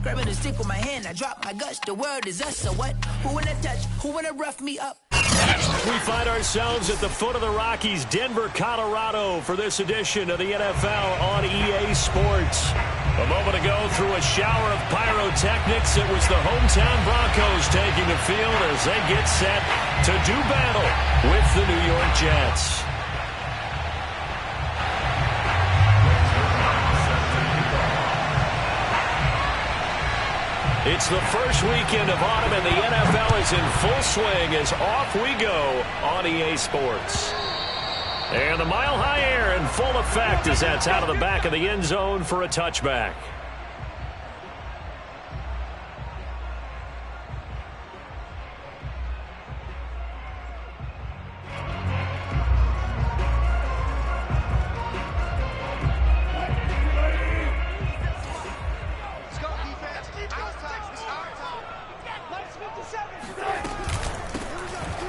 Grabbing a stick with my hand, I drop my guts. The world is us, so what? Who wanna touch? Who wanna rough me up? We find ourselves at the foot of the Rockies, Denver, Colorado, for this edition of the NFL on EA Sports. A moment ago, through a shower of pyrotechnics, it was the hometown Broncos taking the field as they get set to do battle with the New York Jets. It's the first weekend of autumn, and the NFL is in full swing as off we go on EA Sports. And the mile-high air in full effect as that's out of the back of the end zone for a touchback.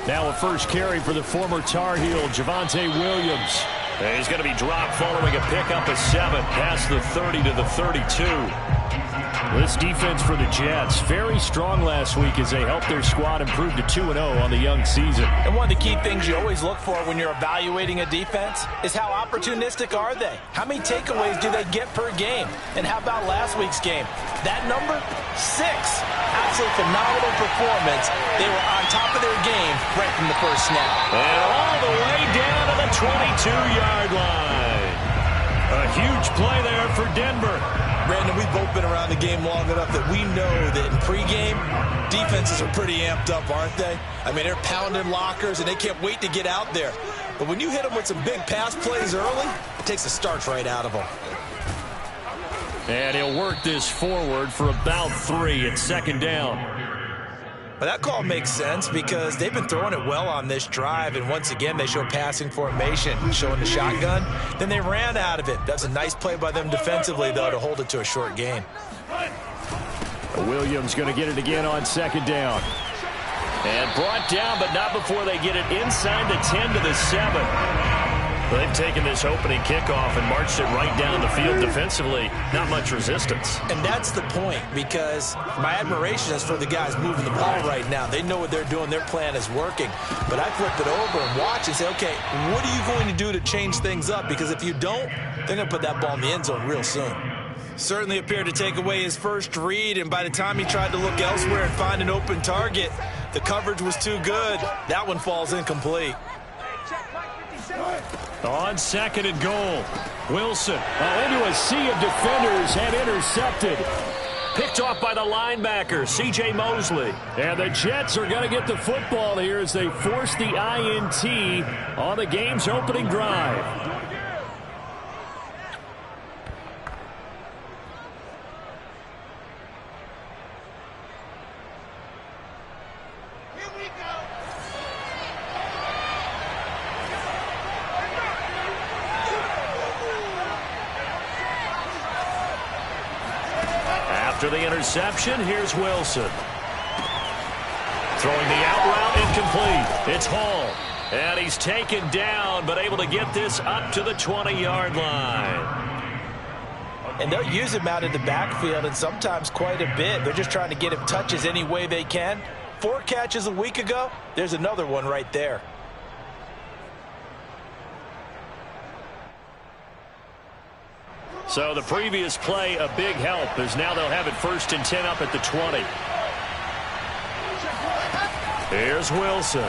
Now a first carry for the former Tar Heel, Javonte Williams. And he's going to be dropped following a pickup of 7 past the 30 to the 32. This defense for the Jets, very strong last week as they helped their squad improve to 2-0 on the young season. And one of the key things you always look for when you're evaluating a defense is how opportunistic are they? How many takeaways do they get per game? And how about last week's game? That number? 6. Absolutely phenomenal performance. They were on top of their game right from the first snap. And all the way down to the 22-yard line. A huge play there for Denver. Brandon, we've both been around the game long enough that we know that in pregame, defenses are pretty amped up, aren't they? I mean, they're pounding lockers, and they can't wait to get out there. But when you hit them with some big pass plays early, it takes the starch right out of them. And he'll work this forward for about 3 at second down. But that call makes sense because they've been throwing it well on this drive, and once again they show passing formation, showing the shotgun. Then they ran out of it. That's a nice play by them defensively, though, to hold it to a short gain. Williams going to get it again on second down. And brought down, but not before they get it inside the 10 to the 7. They've taken this opening kickoff and marched it right down the field defensively. Not much resistance. And that's the point, because my admiration is for the guys moving the ball right now. They know what they're doing. Their plan is working. But I flip it over and watch and say, okay, what are you going to do to change things up? Because if you don't, they're going to put that ball in the end zone real soon. Certainly appeared to take away his first read, and by the time he tried to look elsewhere and find an open target, the coverage was too good. That one falls incomplete. On second and goal, Wilson into a sea of defenders and intercepted. Picked off by the linebacker, C.J. Mosley. And the Jets are going to get the football here as they force the INT on the game's opening drive. After the interception, here's Wilson. Throwing the out route incomplete. It's Hall. And he's taken down, but able to get this up to the 20-yard line. And they'll use him out in the backfield, and sometimes quite a bit. They're just trying to get him touches any way they can. 4 catches a week ago. There's another one right there. So the previous play, a big help, as now they'll have it 1st and 10 up at the 20. Here's Wilson.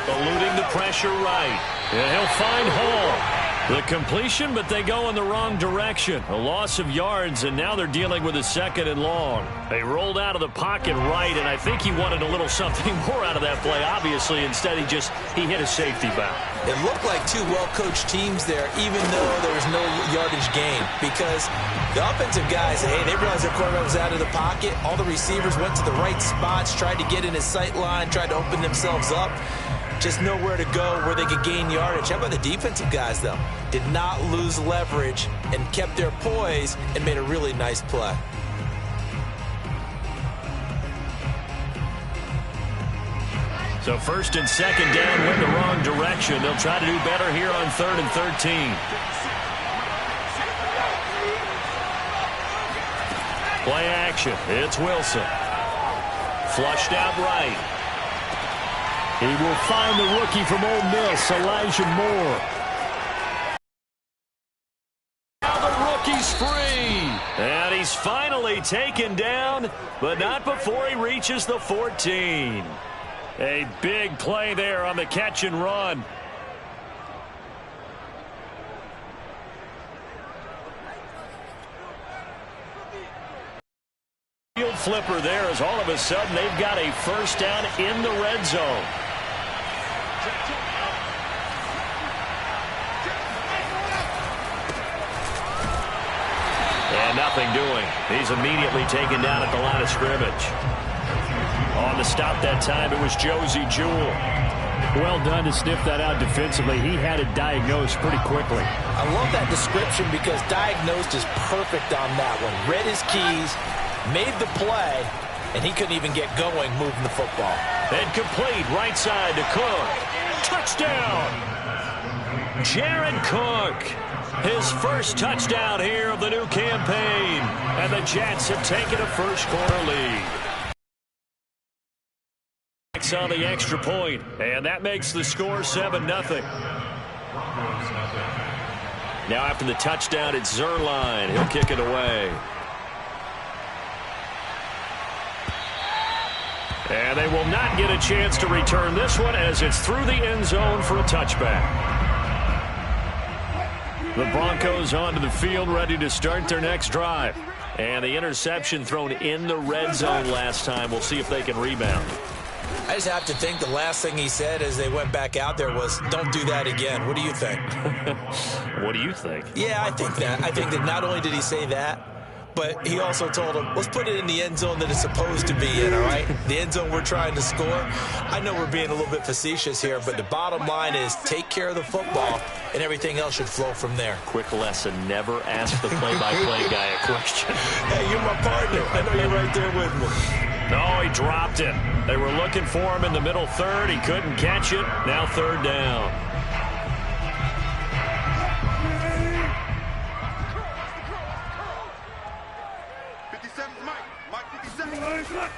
Eluding the pressure right. And he'll find Hall. The completion, but they go in the wrong direction. A loss of yards, and now they're dealing with a 2nd and long. They rolled out of the pocket right, and I think he wanted a little something more out of that play, obviously. Instead, he hit a safety bound. It looked like 2 well-coached teams there, even though there was no yardage gain, because the offensive guys, hey, they realized their quarterback was out of the pocket. All the receivers went to the right spots, tried to get in his sight line, tried to open themselves up. Just nowhere to go where they could gain yardage. How about the defensive guys, though? Did not lose leverage and kept their poise and made a really nice play. So 1st and 2nd down went the wrong direction. They'll try to do better here on 3rd and 13. Play action. It's Wilson. Flushed out right. He will find the rookie from Ole Miss, Elijah Moore. Now the rookie's free. And he's finally taken down, but not before he reaches the 14. A big play there on the catch and run. Field flipper there as all of a sudden they've got a first down in the red zone. And nothing doing. He's immediately taken down at the line of scrimmage. On the stop that time, it was Josey Jewell. Well done to sniff that out defensively. He had it diagnosed pretty quickly. I love that description because diagnosed is perfect on that one. Read his keys, made the play, and he couldn't even get going moving the football. And complete right side to Cook. Touchdown! Jared Cook. His first touchdown here of the new campaign. And the Jets have taken a first quarter lead. On the extra point, and that makes the score 7-0. Now after the touchdown, it's Zuerlein. He'll kick it away. And they will not get a chance to return this one as it's through the end zone for a touchback. The Broncos onto the field ready to start their next drive. And the interception thrown in the red zone last time. We'll see if they can rebound. I just have to think the last thing he said as they went back out there was, don't do that again. What do you think? What do you think? Yeah, I think that. I think that not only did he say that, but he also told him, let's put it in the end zone that it's supposed to be in, all right? The end zone we're trying to score. I know we're being a little bit facetious here, but the bottom line is take care of the football, and everything else should flow from there. Quick lesson, never ask the play-by-play guy a question. Hey, you're my partner. I know you're right there with me. No, he dropped it. They were looking for him in the middle third. He couldn't catch it. Now third down.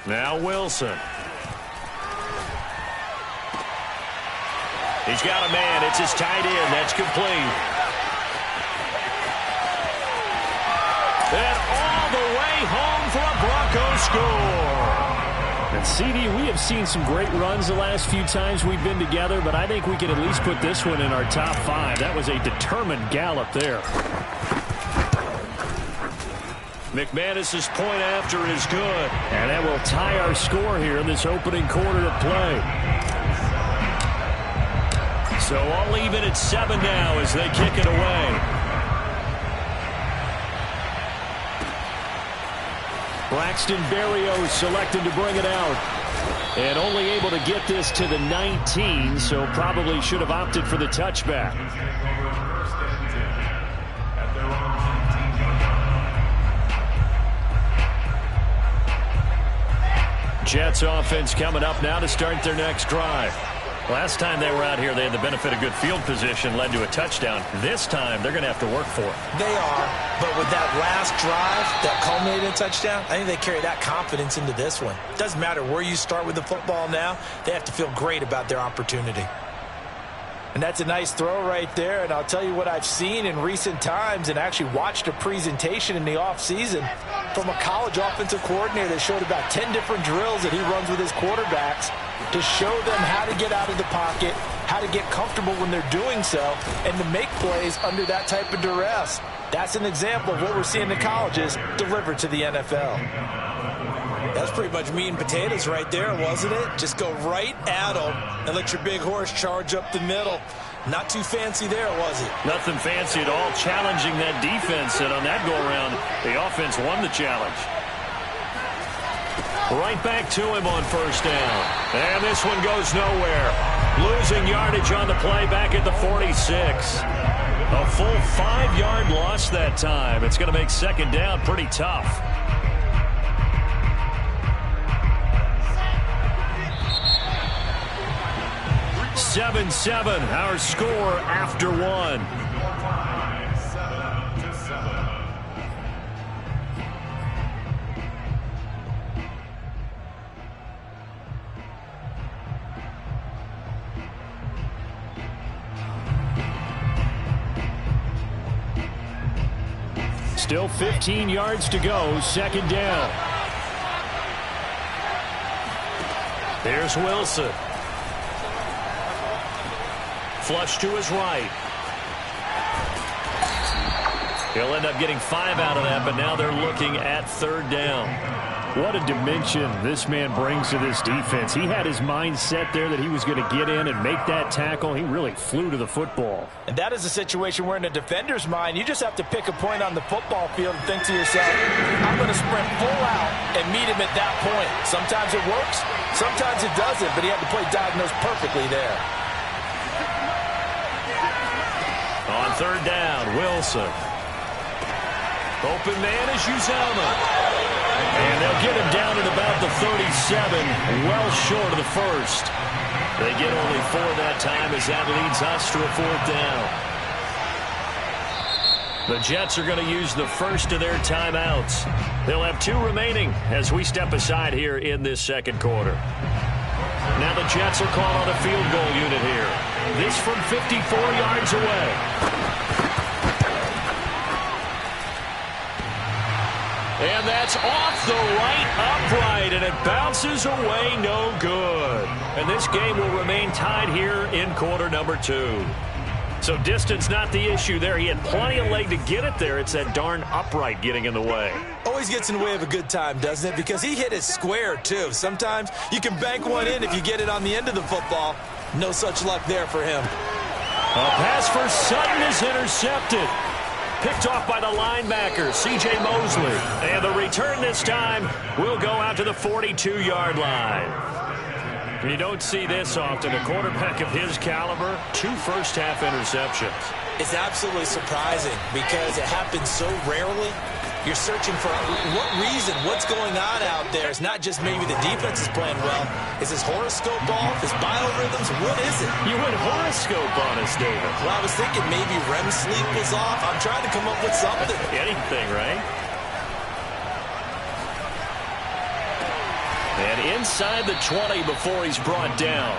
Now Wilson. He's got a man. It's his tight end. That's complete. And all the way home for a Broncos score. And CD, we have seen some great runs the last few times we've been together, but I think we can at least put this one in our top 5. That was a determined gallop there. McManus's point after is good. And that will tie our score here in this opening quarter of play. So all even at 7 now as they kick it away. Braxton Berrios selected to bring it out. And only able to get this to the 19, so probably should have opted for the touchback. Jets offense coming up now to start their next drive. Last time they were out here, they had the benefit of good field position, led to a touchdown. This time, they're going to have to work for it. They are, but with that last drive that culminated in a touchdown, I think they carry that confidence into this one. Doesn't matter where you start with the football now, they have to feel great about their opportunity. And that's a nice throw right there, and I'll tell you what I've seen in recent times and actually watched a presentation in the offseason from a college offensive coordinator that showed about 10 different drills that he runs with his quarterbacks to show them how to get out of the pocket, how to get comfortable when they're doing so, and to make plays under that type of duress. That's an example of what we're seeing in colleges delivered to the NFL. That's pretty much meat and potatoes right there, wasn't it? Just go right at them and let your big horse charge up the middle. Not too fancy there, was it? Nothing fancy at all, challenging that defense, and on that go-around, the offense won the challenge. Right back to him on first down. And this one goes nowhere. Losing yardage on the play back at the 46. A full 5-yard loss that time. It's going to make second down pretty tough. (7-7) our score after one. Still 15 yards to go, second down. Here's Wilson. Flush to his right. He'll end up getting 5 out of that, but now they're looking at third down. What a dimension this man brings to this defense. He had his mind set there that he was going to get in and make that tackle. He really flew to the football. And that is a situation where in a defender's mind, you just have to pick a point on the football field and think to yourself, I'm going to sprint full out and meet him at that point. Sometimes it works, sometimes it doesn't, but he had to play diagnose perfectly there. On third down, Wilson. Open man is Uzomah. And they'll get him down at about the 37, well short of the first. They get only 4 that time as that leads us to a fourth down. The Jets are going to use the first of their timeouts. They'll have 2 remaining as we step aside here in this second quarter. Now the Jets will call on a field goal unit here. This from 54 yards away. And that's off the right upright, and it bounces away, no good. And this game will remain tied here in quarter number 2. So distance not the issue there. He had plenty of leg to get it there. It's that darn upright getting in the way. Always gets in the way of a good time, doesn't it? Because he hit it square, too. Sometimes you can bank one in if you get it on the end of the football. No such luck there for him. A pass for Sutton is intercepted. Picked off by the linebacker, C.J. Mosley. And the return this time will go out to the 42-yard line. You don't see this often. A quarterback of his caliber, 2 first-half interceptions. It's absolutely surprising because it happens so rarely. You're searching for what reason, what's going on out there. It's not just maybe the defense is playing well. Is his horoscope off? His biorhythms? What is it? You went horoscope on us, David. Well, I was thinking maybe REM sleep was off. I'm trying to come up with something. Anything, right? And inside the 20 before he's brought down.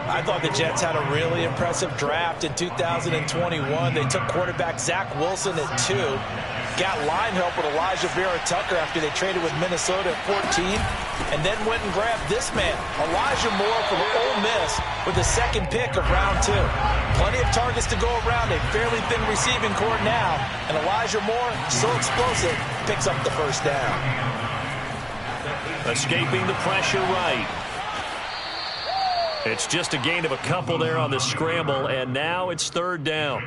I thought the Jets had a really impressive draft in 2021. They took quarterback Zach Wilson at 2. Got line help with Elijah Vera-Tucker after they traded with Minnesota at 14. And then went and grabbed this man, Elijah Moore from Ole Miss, with the 2nd pick of round 2. Plenty of targets to go around, a fairly thin receiving core now. And Elijah Moore, so explosive, picks up the first down. Escaping the pressure right. It's just a gain of a couple there on the scramble, and now it's third down.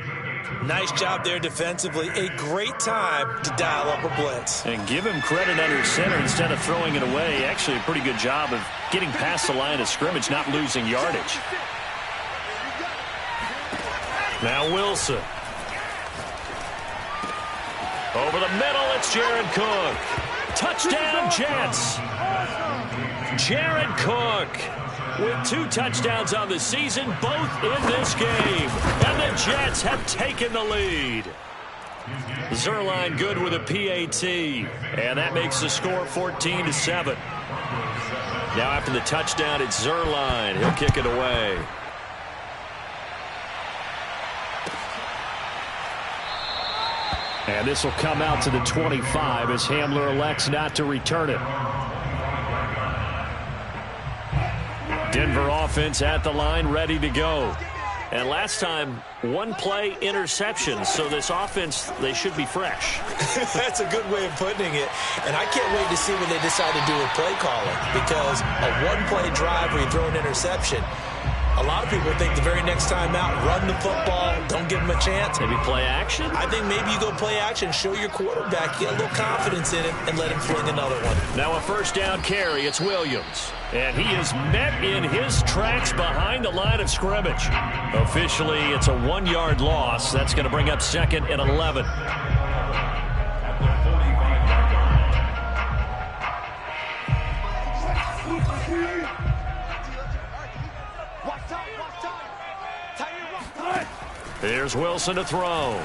Nice job there defensively. A great time to dial up a blitz. And give him credit under center instead of throwing it away. Actually, a pretty good job of getting past the line of scrimmage, not losing yardage. Now Wilson. Over the middle, it's Jared Cook. Touchdown, Jets. Jared Cook with 2 touchdowns on the season, both in this game. And the Jets have taken the lead. Zuerlein good with a PAT. And that makes the score 14-7. Now after the touchdown, it's Zuerlein. He'll kick it away. And this will come out to the 25 as Hamler elects not to return it. Denver offense at the line, ready to go. And last time, 1 play interception, so this offense, they should be fresh. That's a good way of putting it. And I can't wait to see when they decide to do a play calling, because a 1-play drive where you throw an interception, a lot of people think the very next time out, run the football, don't give them a chance. Maybe play action? I think maybe you go play action, show your quarterback, get a little confidence in him, and let him fling another one. Now a first down carry, it's Williams. And he is met in his tracks behind the line of scrimmage. Officially, it's a 1-yard loss. That's going to bring up 2nd and 11. Here's Wilson to throw.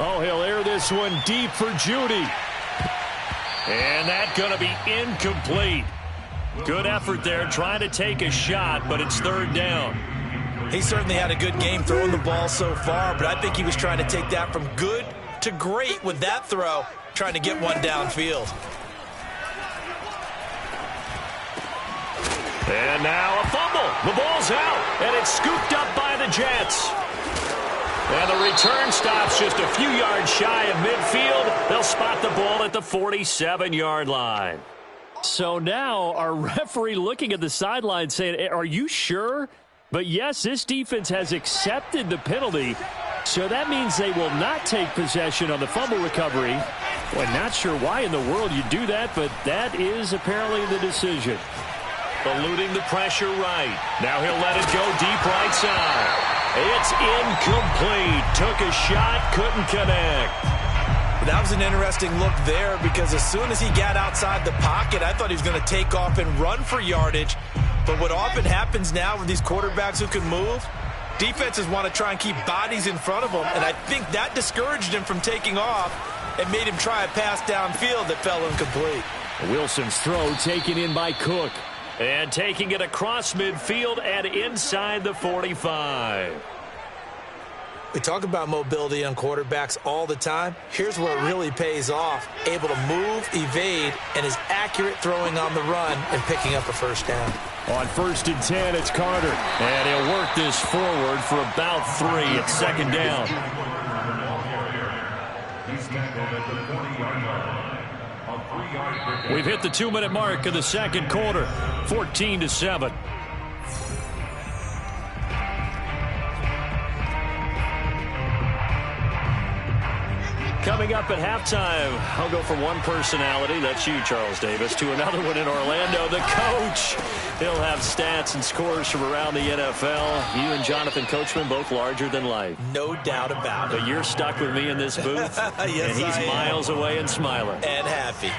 Oh, he'll air this one deep for Judy. And that's going to be incomplete. Good effort there, trying to take a shot, but it's third down. He certainly had a good game throwing the ball so far, but I think he was trying to take that from good to great with that throw, trying to get one downfield. And now a fumble. The ball's out, and it's scooped up by the Jets. And the return stops just a few yards shy of midfield. They'll spot the ball at the 47-yard line. So now our referee looking at the sideline saying, are you sure? But yes, this defense has accepted the penalty. So that means they will not take possession on the fumble recovery. Well, not sure why in the world you do that, but that is apparently the decision. Eluding the pressure right. Now he'll let it go deep right side. It's incomplete. Took a shot, couldn't connect. That was an interesting look there because as soon as he got outside the pocket, I thought he was going to take off and run for yardage. But what often happens now with these quarterbacks who can move, defenses want to try and keep bodies in front of them, and I think that discouraged him from taking off and made him try a pass downfield that fell incomplete. Wilson's throw taken in by Cook. And taking it across midfield and inside the 45. We talk about mobility on quarterbacks all the time. Here's where it really pays off. Able to move, evade, and is accurate throwing on the run and picking up a first down. On 1st and 10, it's Carter. And he'll work this forward for about 3 at 2nd down. We've hit the 2-minute mark of the 2nd quarter, 14-7. Coming up at halftime, I'll go from one personality, that's you, Charles Davis, to another one in Orlando, the coach. He'll have stats and scores from around the NFL. You and Jonathan Coachman, both larger than life. No doubt about it. But you're stuck with me in this booth, yes, and he's miles away and smiling. And happy.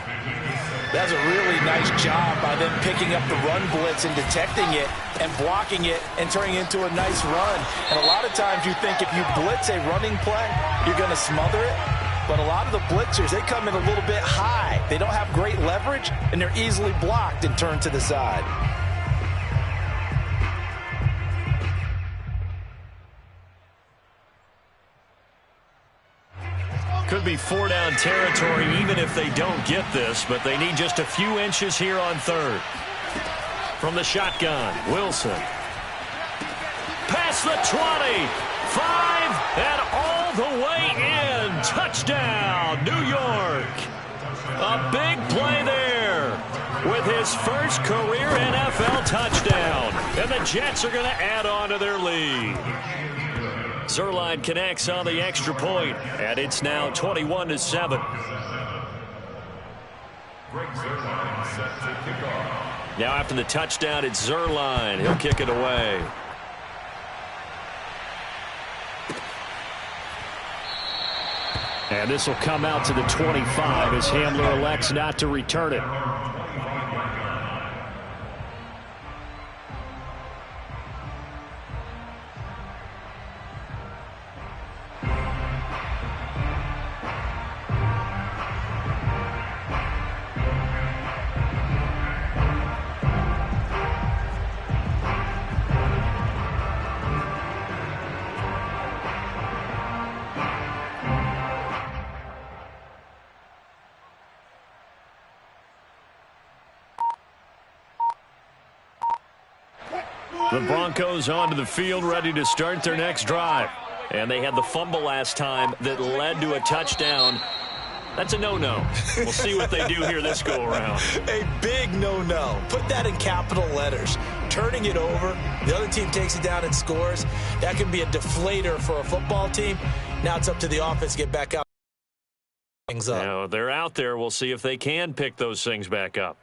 That's a really nice job by them picking up the run blitz and detecting it and blocking it and turning it into a nice run. And a lot of times you think if you blitz a running play, you're going to smother it. But a lot of the blitzers, they come in a little bit high. They don't have great leverage, and they're easily blocked and turned to the side. Could be 4-down territory even if they don't get this, but they need just a few inches here on 3rd. From the shotgun, Wilson. Past the 20, 5, and all the way in. Touchdown, New York. A big play there with his first career NFL touchdown. And the Jets are going to add on to their lead. Zuerlein connects on the extra point, and it's now 21-7. Now after the touchdown, it's Zuerlein. He'll kick it away. And this will come out to the 25 as Hamler elects not to return it. The Broncos onto the field, ready to start their next drive. And they had the fumble last time that led to a touchdown. That's a no-no. We'll see what they do here this go-around. A big no-no. Put that in capital letters. Turning it over, the other team takes it down and scores. That can be a deflator for a football team. Now it's up to the offense to get back out. Things up. Now, they're out there. We'll see if they can pick those things back up.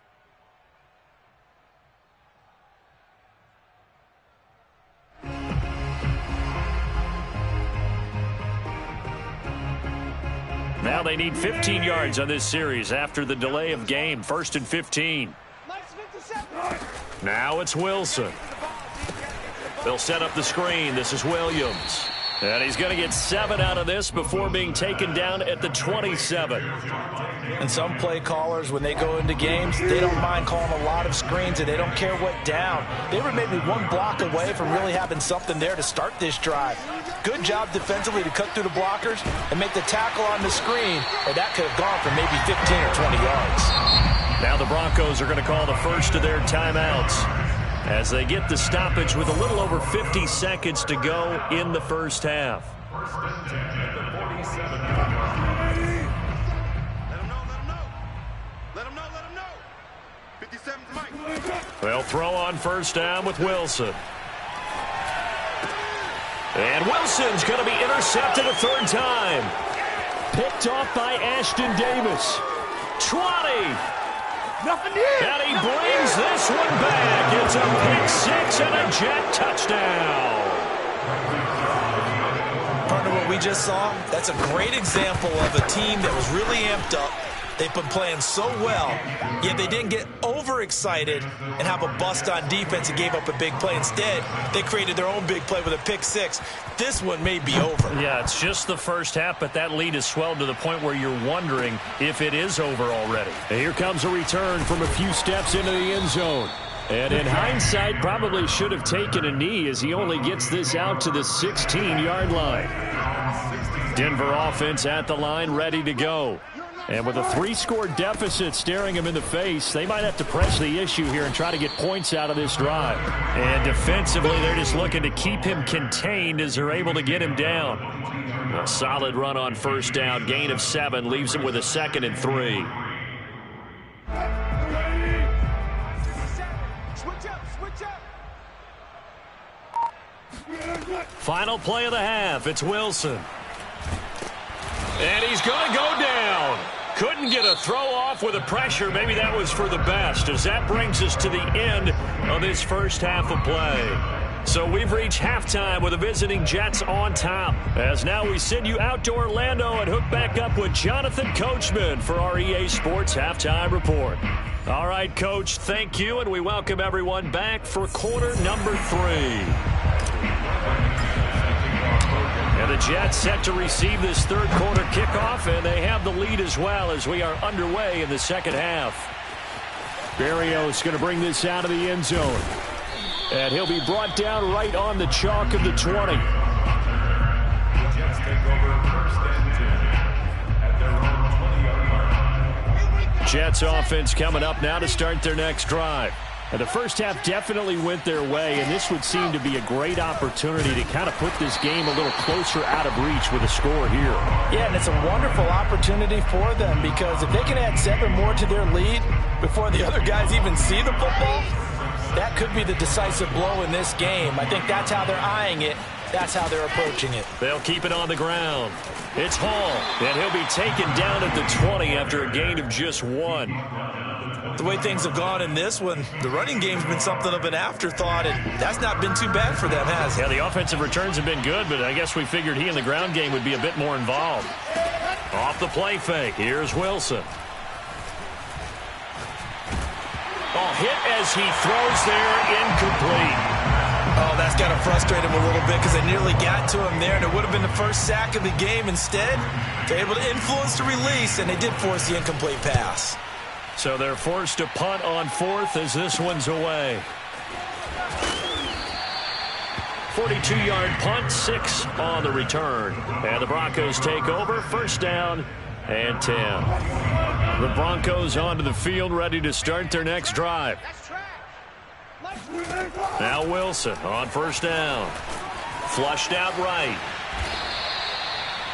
Now they need 15 yards on this series after the delay of game. 1st and 15. Now it's Wilson. They'll set up the screen. This is Williams. And he's going to get 7 out of this before being taken down at the 27. And some play callers, when they go into games, they don't mind calling a lot of screens, and they don't care what down. They were maybe one block away from really having something there to start this drive. Good job defensively to cut through the blockers and make the tackle on the screen, or that could have gone for maybe 15 or 20 yards. Now the Broncos are going to call the first of their timeouts as they get the stoppage with a little over 50 seconds to go in the first half. They'll throw on first down with Wilson. And Wilson's going to be intercepted a third time. Picked off by Ashton Davis. 20. And he brings this one back. It's a pick six and a Jet touchdown. Partner, what we just saw, that's a great example of a team that was really amped up. They've been playing so well, yet they didn't get overexcited and have a bust on defense and gave up a big play. Instead, they created their own big play with a pick six. This one may be over. Yeah, it's just the first half, but that lead has swelled to the point where you're wondering if it is over already. And here comes a return from a few steps into the end zone. And in hindsight, probably should have taken a knee as he only gets this out to the 16-yard line. Denver offense at the line, ready to go. And with a 3-score deficit staring him in the face, they might have to press the issue here and try to get points out of this drive. And defensively, they're just looking to keep him contained as they're able to get him down. A solid run on first down. Gain of 7 leaves him with a 2nd and 3. Final play of the half. It's Wilson. And he's going to go down. Couldn't get a throw off with the pressure. Maybe that was for the best, as that brings us to the end of this first half of play. So we've reached halftime with the visiting Jets on top. As now we send you out to Orlando and hook back up with Jonathan Coachman for our EA Sports Halftime Report. All right, Coach, thank you, and we welcome everyone back for quarter number 3. And the Jets set to receive this third quarter kickoff, and they have the lead as well as we are underway in the second half. Berrios going to bring this out of the end zone. And he'll be brought down right on the chalk of the 20. Jets take over first and 10 at their own 20-yard line. Jets offense coming up now to start their next drive. And the first half definitely went their way, and this would seem to be a great opportunity to kind of put this game a little closer out of reach with a score here. Yeah, and it's a wonderful opportunity for them, because if they can add 7 more to their lead before the other guys even see the football, that could be the decisive blow in this game. I think that's how they're eyeing it. That's how they're approaching it. They'll keep it on the ground. It's Hall, and he'll be taken down at the 20 after a gain of just 1. The way things have gone in this one, the running game's been something of an afterthought, and that's not been too bad for them, has it? Yeah, the offensive returns have been good, but I guess we figured he in the ground game would be a bit more involved. Off the play fake, here's Wilson. Oh, hit as he throws there, incomplete. Oh, that's got to frustrate him a little bit, because they nearly got to him there, and it would have been the first sack of the game. Instead, they're able to influence the release, and they did force the incomplete pass. So they're forced to punt on 4th as this one's away. 42-yard punt, 6 on the return. And the Broncos take over, first down and 10. The Broncos onto the field, ready to start their next drive. Now Wilson on first down. Flushed out right.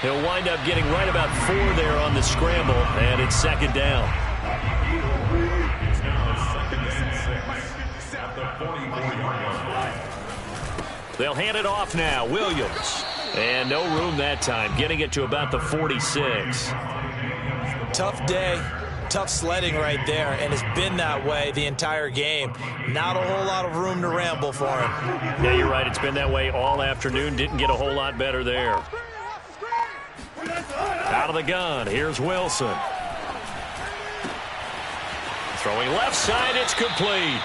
He'll wind up getting right about 4 there on the scramble, and it's second down. They'll hand it off now. Williams. And no room that time. Getting it to about the 46. Tough day. Tough sledding right there. And it's been that way the entire game. Not a whole lot of room to ramble for him. Yeah, you're right. It's been that way all afternoon. Didn't get a whole lot better there. Out of the gun. Here's Wilson. Throwing left side. It's complete.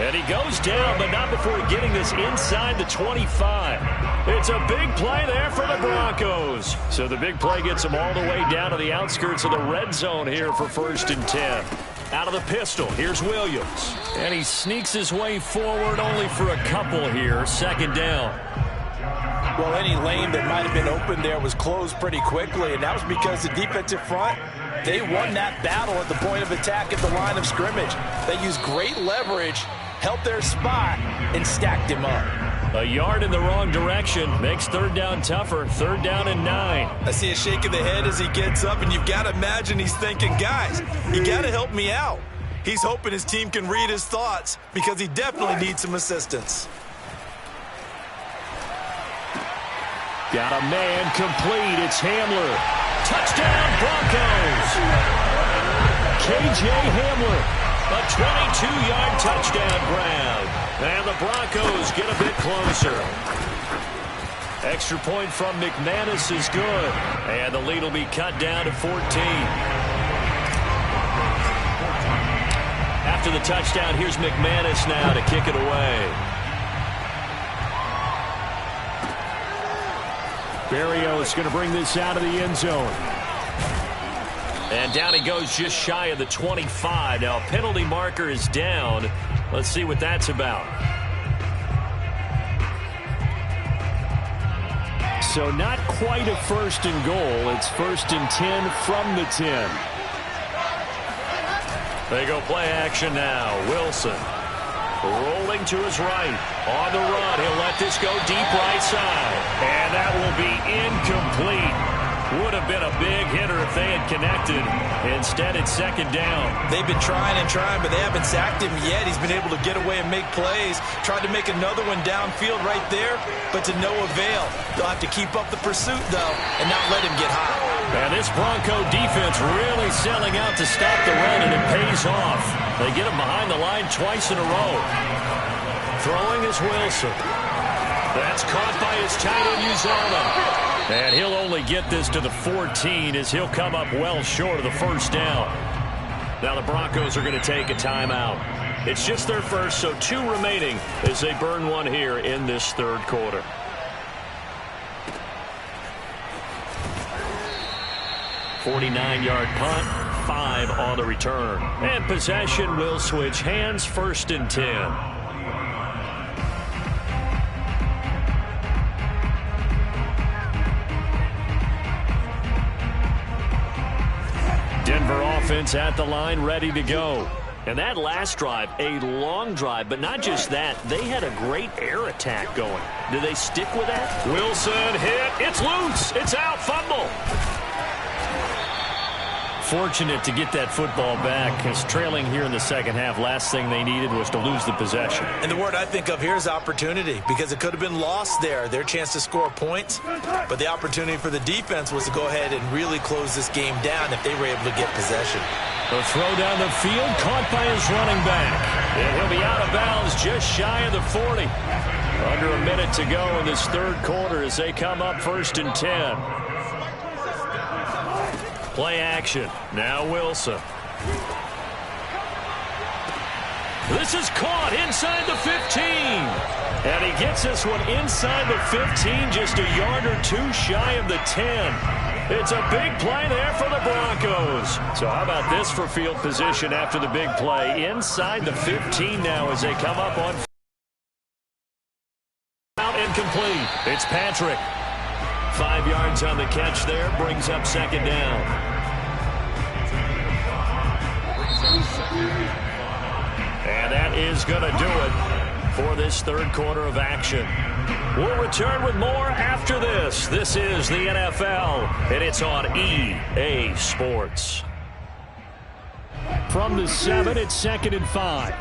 And he goes down, but not before getting this inside the 25. It's a big play there for the Broncos. So the big play gets them all the way down to the outskirts of the red zone here for first and 10. Out of the pistol, here's Williams. And he sneaks his way forward only for a couple here. Second down. Well, any lane that might have been open there was closed pretty quickly, and that was because the defensive front, they won that battle at the point of attack at the line of scrimmage. They used great leverage, held their spot, and stacked him up. A yard in the wrong direction makes third down tougher. Third down and 9. I see a shake of the head as he gets up, and you've got to imagine he's thinking, guys, you got to help me out. He's hoping his team can read his thoughts because he definitely needs some assistance. Got a man complete. It's Hamler. Touchdown, Broncos. K.J. Hamler. A 22-yard touchdown grab. And the Broncos get a bit closer. Extra point from McManus is good. And the lead will be cut down to 14. After the touchdown, here's McManus now to kick it away. Berrios going to bring this out of the end zone. And down he goes just shy of the 25. Now a penalty marker is down. Let's see what that's about. So not quite a first and goal. It's first and 10 from the 10. They go play action now. Wilson rolling to his right. On the run. He'll let this go deep right side. And that will be incomplete. Would have been a big hitter if they had connected. Instead, it's second down. They've been trying and trying, but they haven't sacked him yet. He's been able to get away and make plays. Tried to make another one downfield right there, but to no avail. They'll have to keep up the pursuit, though, and not let him get hot. And this Bronco defense really selling out to stop the run, and it pays off. They get him behind the line twice in a row. Throwing is Wilson. That's caught by his tight end, Uzomah. And he'll only get this to the 14 as he'll come up well short of the first down. Now the Broncos are going to take a timeout. It's just their first, so 2 remaining as they burn one here in this third quarter. $49-yard punt, 5 on the return. And possession will switch hands, first and 10. Denver offense at the line, ready to go. And that last drive, a long drive, but not just that. They had a great air attack going. Do they stick with that? Wilson hit. It's loose. It's out. Fumble. Fortunate to get that football back, because trailing here in the second half, last thing they needed was to lose the possession. And the word I think of here is opportunity, because it could have been lost there, their chance to score points. But the opportunity for the defense was to go ahead and really close this game down if they were able to get possession. The throw down the field, caught by his running back. And he'll be out of bounds just shy of the 40. Under a minute to go in this third quarter as they come up first and 10. Play action. Now Wilson. This is caught inside the 15. And he gets this one inside the 15, just a yard or 2 shy of the 10. It's a big play there for the Broncos. So how about this for field position after the big play? Inside the 15 now as they come up on out incomplete. It's Patrick. 5 yards on the catch there, brings up second down. And that is going to do it for this third quarter of action. We'll return with more after this. This is the NFL, and it's on EA Sports. From the 7, it's second and 5.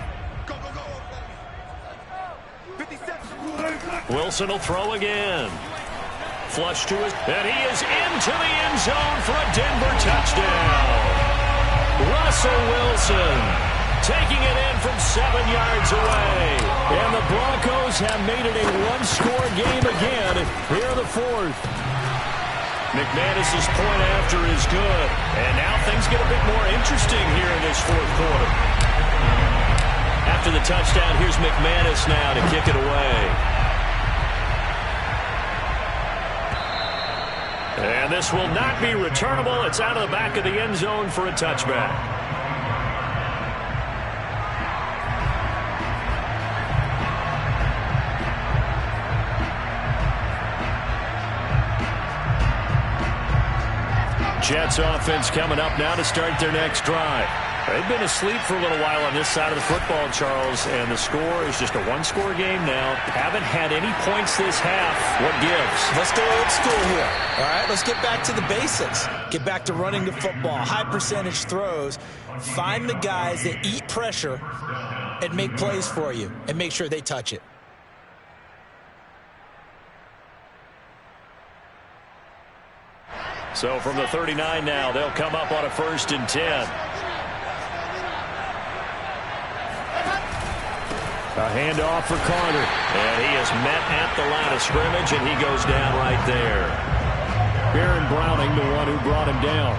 Wilson will throw again. Flush to his, and he is into the end zone for a Denver touchdown. Russell Wilson taking it in from 7 yards away. And the Broncos have made it a one-score game again here in the fourth. McManus's point after is good. And now things get a bit more interesting here in this fourth quarter. After the touchdown, here's McManus now to kick it away. And this will not be returnable. It's out of the back of the end zone for a touchback. Jets offense coming up now to start their next drive. They've been asleep for a little while on this side of the football, Charles, and the score is just a one-score game now. Haven't had any points this half. What gives? Let's go old school here. All right, let's get back to the basics. Get back to running the football, high percentage throws. Find the guys that eat pressure and make plays for you and make sure they touch it. So from the 39 now, they'll come up on a 1st and 10. A handoff for Carter. And he is met at the line of scrimmage, and he goes down right there. Baron Browning, the one who brought him down.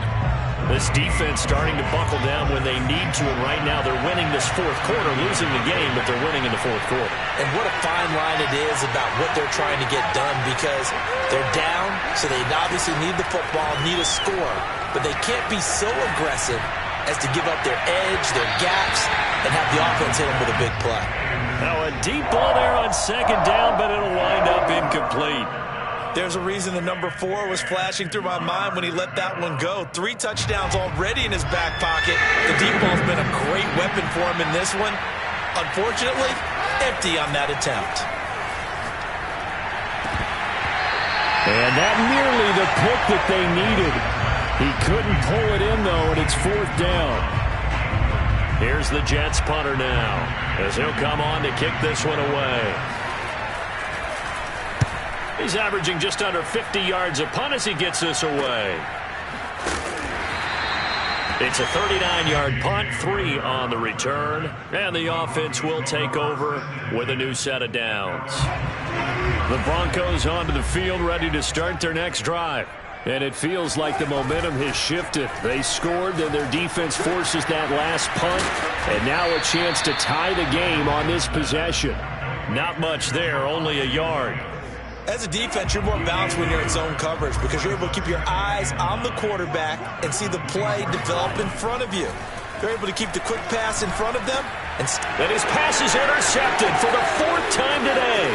This defense starting to buckle down when they need to, and right now they're winning this fourth quarter, losing the game, but they're winning in the fourth quarter. And what a fine line it is about what they're trying to get done, because they're down, so they obviously need the football, need a score, but they can't be so aggressive as to give up their edge, their gaps, and have the offense hit them with a big play. Now a deep ball there on 2nd down, but it'll wind up incomplete. There's a reason the number 4 was flashing through my mind when he let that one go. 3 touchdowns already in his back pocket. The deep ball's been a great weapon for him in this one. Unfortunately, empty on that attempt. And that nearly the pick that they needed. He couldn't pull it in, though, and it's 4th down. Here's the Jets punter now, as he'll come on to kick this one away. He's averaging just under 50 yards a punt as he gets this away. It's a 39-yard punt, 3 on the return, and the offense will take over with a new set of downs. The Broncos onto the field, ready to start their next drive. And it feels like the momentum has shifted. They scored, then their defense forces that last punt, and now a chance to tie the game on this possession. Not much there, only a yard. As a defense, you're more balanced when you're in zone coverage because you're able to keep your eyes on the quarterback and see the play develop in front of you. They're able to keep the quick pass in front of them. And his pass is intercepted for the 4th time today.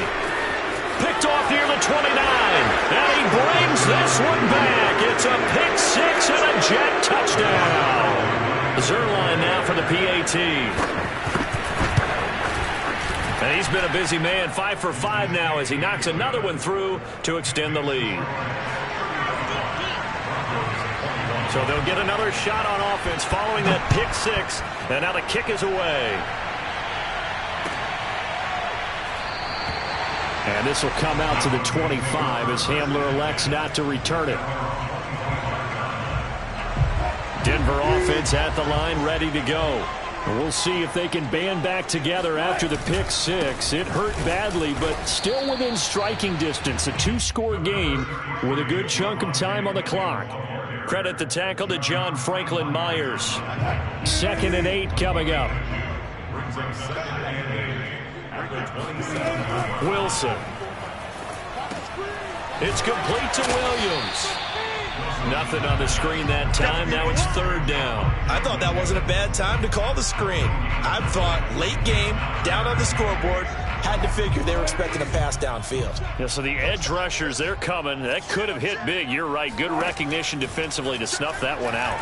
Picked off near the 29. And he brings this one back. It's a pick 6 and a Jet touchdown. Zuerlein now for the PAT. And he's been a busy man, 5 for 5 now as he knocks another one through to extend the lead. So they'll get another shot on offense following that pick 6, and now the kick is away. And this will come out to the 25 as Hamler elects not to return it. Denver offense at the line, ready to go. We'll see if they can band back together after the pick 6. It hurt badly, but still within striking distance. A 2-score game with a good chunk of time on the clock. Credit the tackle to John Franklin Myers. 2nd and 8 coming up. Wilson. It's complete to Williams. Nothing on the screen that time. Now it's 3rd down. I thought that wasn't a bad time to call the screen. I thought late game, down on the scoreboard, had to figure they were expecting a pass downfield. Yeah, so the edge rushers, they're coming. That could have hit big. You're right. Good recognition defensively to snuff that one out.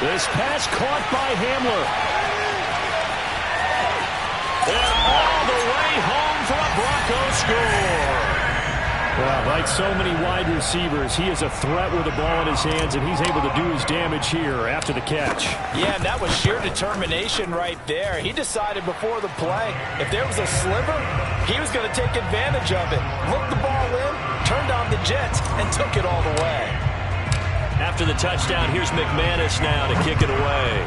This pass caught by Hamler. And all the way home for a Bronco score. Well, like so many wide receivers, he is a threat with the ball in his hands, and he's able to do his damage here after the catch. Yeah, and that was sheer determination right there. He decided before the play, if there was a sliver, he was going to take advantage of it. Looked the ball in, turned on the Jets, and took it all the way. After the touchdown, here's McManus now to kick it away.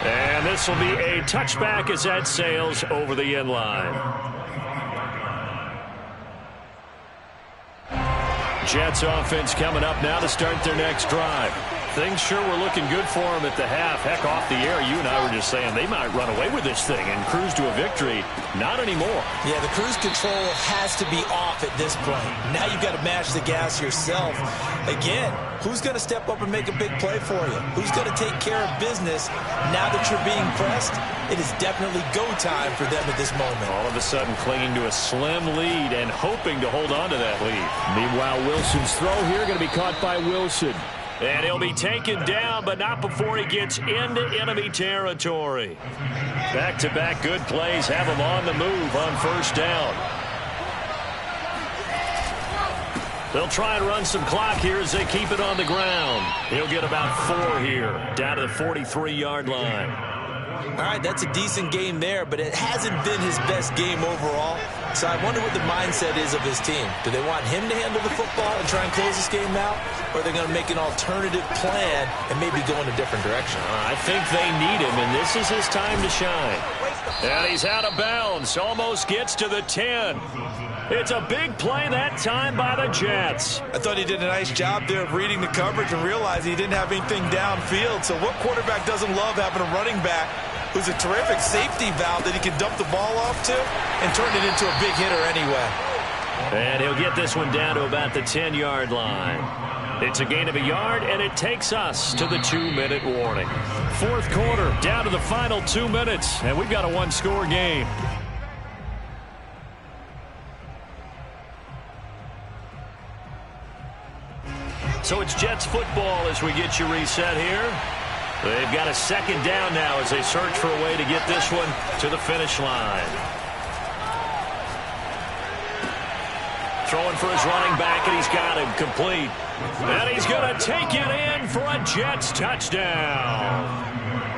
And this will be a touchback as that sails over the end line. Jets offense coming up now to start their next drive. things sure were looking good for them at the half. Heck, off the air, you and I were just saying they might run away with this thing and cruise to a victory. Not anymore. Yeah, the cruise control has to be off at this point. Now you've got to match the gas yourself. Again, who's going to step up and make a big play for you? Who's going to take care of business now that you're being pressed? It is definitely go time for them at this moment. All of a sudden clinging to a slim lead and hoping to hold on to that lead. Meanwhile, Wilson's throw here going to be caught by Wilson. And he'll be taken down, but not before he gets into enemy territory. Back-to-back good plays have him on the move on first down. They'll try and run some clock here as they keep it on the ground. He'll get about 4 here, down to the 43-yard line. All right, that's a decent game there, but it hasn't been his best game overall. So I wonder what the mindset is of his team. Do they want him to handle the football and try and close this game out? Or are they going to make an alternative plan and maybe go in a different direction? I think they need him, and this is his time to shine. And he's out of bounds. Almost gets to the 10. It's a big play that time by the Jets. I thought he did a nice job there of reading the coverage and realizing he didn't have anything downfield. So what quarterback doesn't love having a running back who's a terrific safety valve that he can dump the ball off to and turn it into a big hitter anyway? And he'll get this one down to about the 10-yard line. It's a gain of a yard, and it takes us to the 2-minute warning. Fourth quarter, down to the final 2 minutes, and we've got a one-score game. So it's Jets football as we get you reset here. They've got a second down now as they search for a way to get this one to the finish line. Throwing for his running back, and he's got him complete. And he's going to take it in for a Jets touchdown.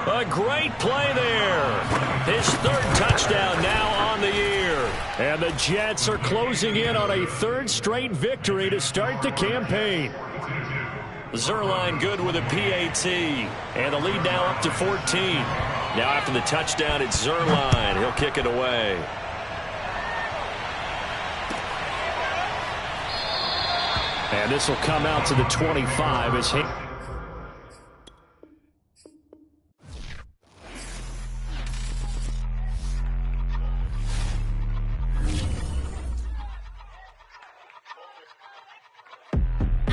A great play there. His third touchdown now on the year. And the Jets are closing in on a third straight victory to start the campaign. Zuerlein good with a PAT, and the lead now up to 14. Now after the touchdown, it's Zuerlein. He'll kick it away. And this will come out to the 25 as he...